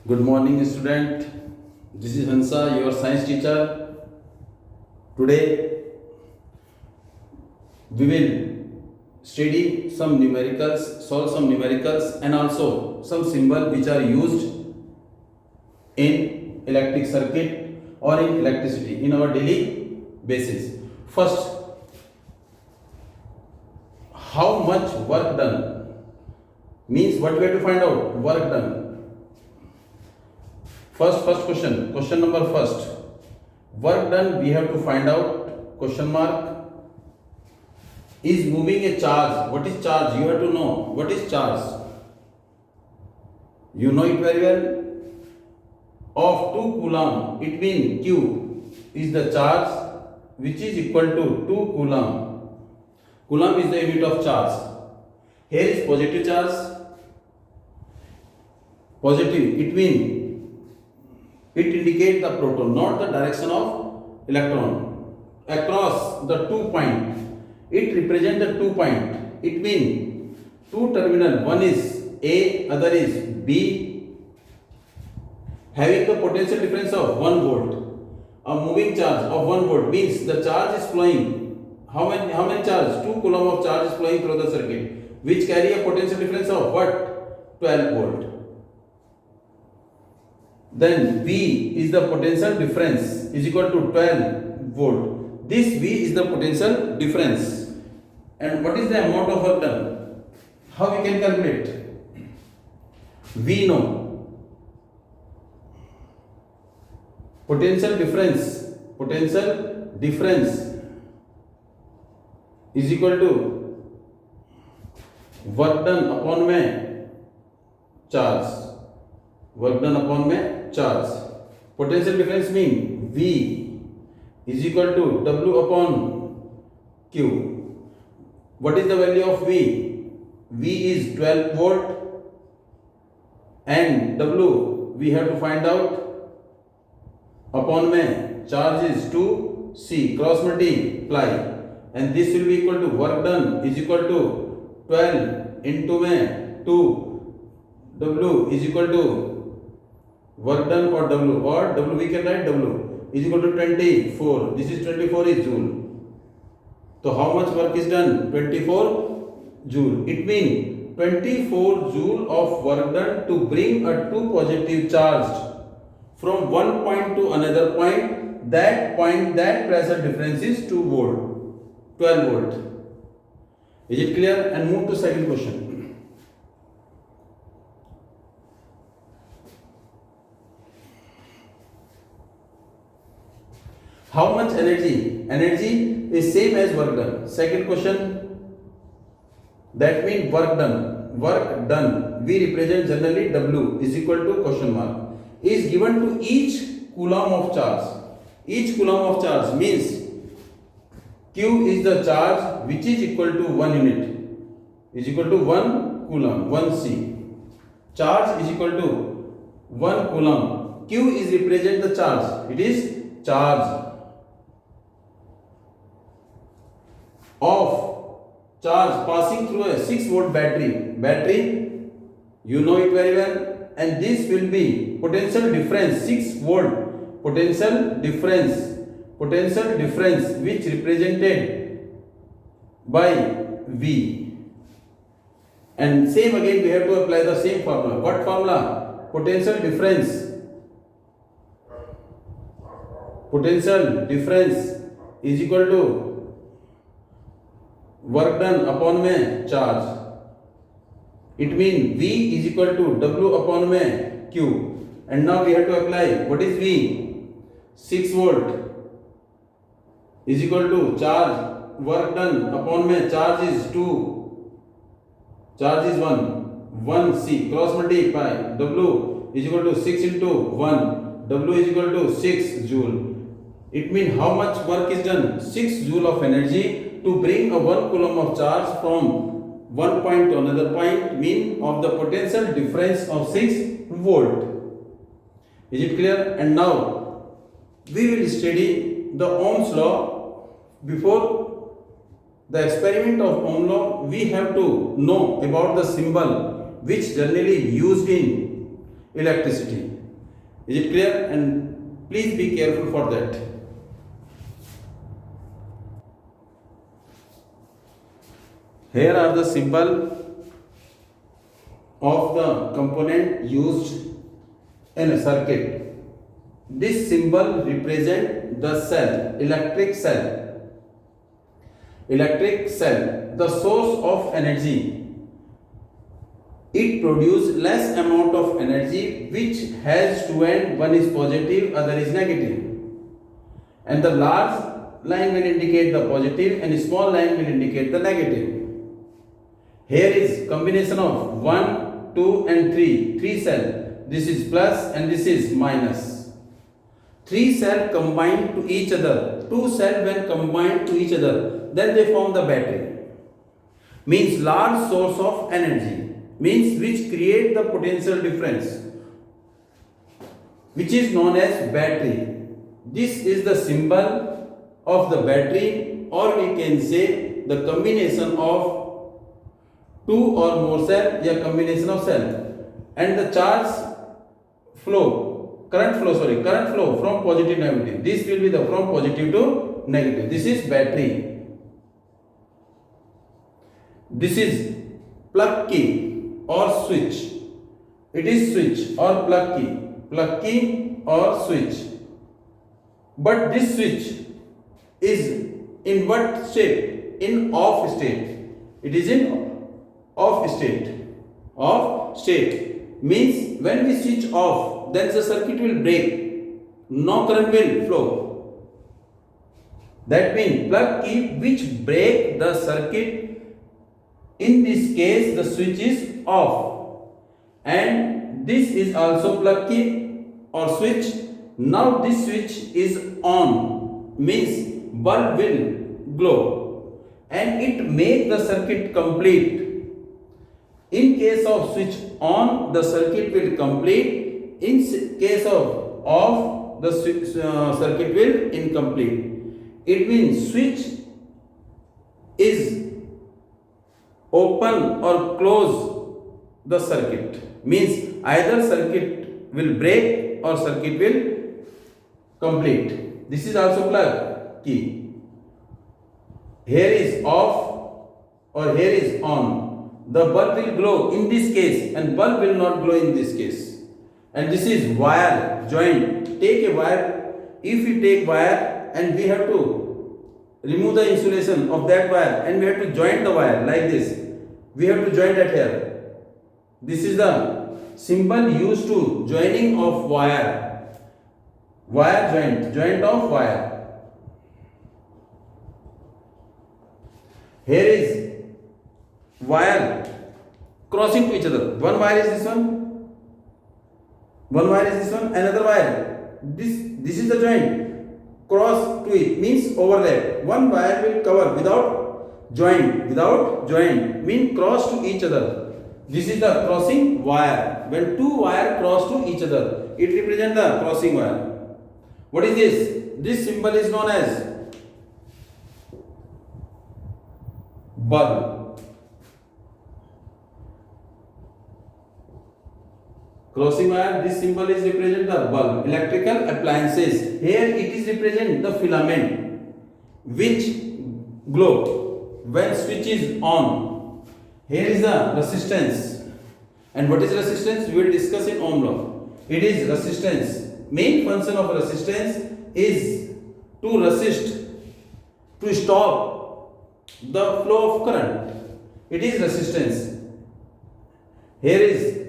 Good morning, student. This is Hansa, your science teacher. Today we will study some numericals, solve some numericals, and also some symbols which are used in electric circuit or in electricity in our daily basis. First, how much work done means what we have to find out. Work done. First question number first. Work done we have to find out. Question mark. Is moving a charge. What is charge? You have to know what is charge. You know it very well. Of 2 coulomb, it means Q is the charge which is equal to 2 coulomb. Coulomb is the unit of charge. Here is positive charge. Positive, it means it indicates the proton, not the direction of electron. Across the 2 point, it represents the 2 point. It means 2 terminal, one is A, other is B, having the potential difference of 1 volt. A moving charge of 1 volt means the charge is flowing. How many charge? 2 coulomb of charge is flowing through the circuit, which carry a potential difference of what? 12 volt. Then V is the potential difference is equal to 12 volt. This V is the potential difference. And what is the amount of work done? How we can calculate? We know potential difference is equal to work done upon में charge. Work done upon में charge. Potential difference mean V is equal to W upon Q. What is the value of V? V is 12 volt and W we have to find out. Upon में charge is 2C, cross multiply, and this will be equal to work done is equal to 12 into में 2. W is equal to work done or W we can write W is equal to 24. This is 24 is joule. So how much work is done? 24 joule. It means 24 joule of work done to bring a 2 positive charged from one point to another point. That pressure difference is 2 volt, 12 volt. Is it clear? And move to second question. How much energy? Energy is same as work done. Second question. That means work done. Work done. We represent generally W is equal to question mark. Is given to each coulomb of charge. Each coulomb of charge means Q is the charge which is equal to 1 unit. Is equal to 1 coulomb, 1C. Charge is equal to 1 coulomb. Q is represent the charge. It is charge of charge passing through a 6 volt battery, you know it very well, and this will be potential difference 6 volt potential difference which represented by V. And same again we have to apply the same formula. What formula? Potential difference is equal to work done upon में charge. It means V is equal to W upon में Q. And now we have to apply. What is V? 6 volt is equal to charge work done upon में charge is 2. Charge is 1C, cross multiply. W is equal to 6 into 1. W is equal to 6 joule. It means how much work is done? 6 joule of energy to bring a 1 coulomb of charge from one point to another point, mean of the potential difference of 6 volt. Is it clear? And now we will study the Ohm's law. Before the experiment of Ohm law, we have to know about the symbol which generally used in electricity. Is it clear? And please be careful for that. Here are the symbol of the component used in a circuit. This symbol represents the cell, electric cell. Electric cell, the source of energy. It produces less amount of energy which has two ends, one is positive, other is negative. And the large line will indicate the positive and small line will indicate the negative. Here is combination of 1, 2 and 3. 3 cell. This is plus and this is minus. 3 cell combined to each other. 2 cell when combined to each other, then they form the battery. Means large source of energy. Means which create the potential difference, which is known as battery. This is the symbol of the battery, or we can say the combination of 2 or more cell, a combination of cell, and the current flow from positive to negative. This will be the from positive to negative. This is battery. This is plug key or switch. It is switch or plug key or switch. But this switch is in what state? In off state. It is in off state. Off state means when we switch off, then the circuit will break. No current will flow. That means plug key which break the circuit. In this case, the switch is off, and this is also plug key or switch. Now this switch is on, means bulb will glow, and it make the circuit complete. In case of switch on, the circuit will complete. In case of off, the circuit will incomplete. It means switch is open or close the circuit, means either circuit will break or circuit will complete. This is also plug key. Here is off or here is on. The bulb will glow in this case and bulb will not glow in this case. And this is wire joint. Take a wire. If we take wire and we have to remove the insulation of that wire and we have to join the wire like this. We have to join that here. This is the symbol used to joining of wire. Wire joint of wire. Here is wire crossing to each other. One wire is this one. One wire is this one. Another wire. This is the joint. Cross to it means overlap. One wire will cover without joint mean cross to each other. This is the crossing wire. When two wire cross to each other, it represents the crossing wire. What is this? This symbol is known as bulb. Crossing wire, this symbol is represent the bulb. Electrical appliances. Here it is represent the filament which glow when switch is on. Here is the resistance. And what is resistance? We will discuss in Ohm law. It is resistance. Main function of resistance is to resist, to stop the flow of current. It is resistance. Here is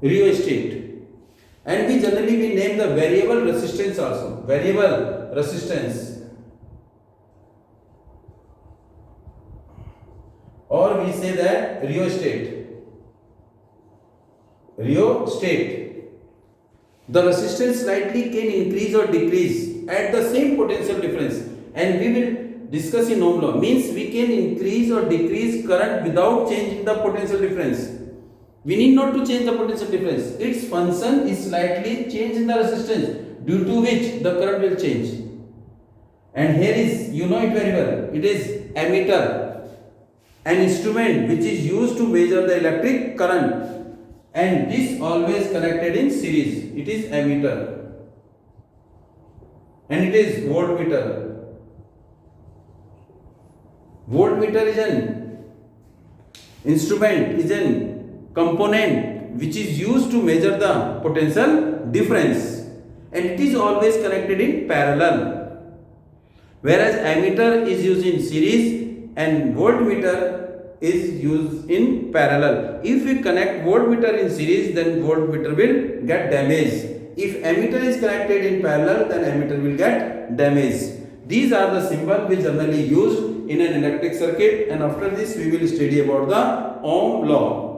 rheostat. And we generally name the variable resistance also. Variable resistance. Or we say that rheostat. Rheostat. The resistance slightly can increase or decrease at the same potential difference. And we will discuss in Ohm law. Means we can increase or decrease current without changing the potential difference. We need not to change the potential difference. Its function is slightly change in the resistance, due to which the current will change. And here is, you know it very well, it is ammeter, an instrument which is used to measure the electric current and this always connected in series. It is ammeter and it is voltmeter. Voltmeter is an instrument, is an component which is used to measure the potential difference, and it is always connected in parallel, whereas ammeter is used in series and voltmeter is used in parallel. If we connect voltmeter in series, then voltmeter will get damaged. If ammeter is connected in parallel, then ammeter will get damaged. These are the symbols we generally use in an electric circuit, and after this we will study about the Ohm law.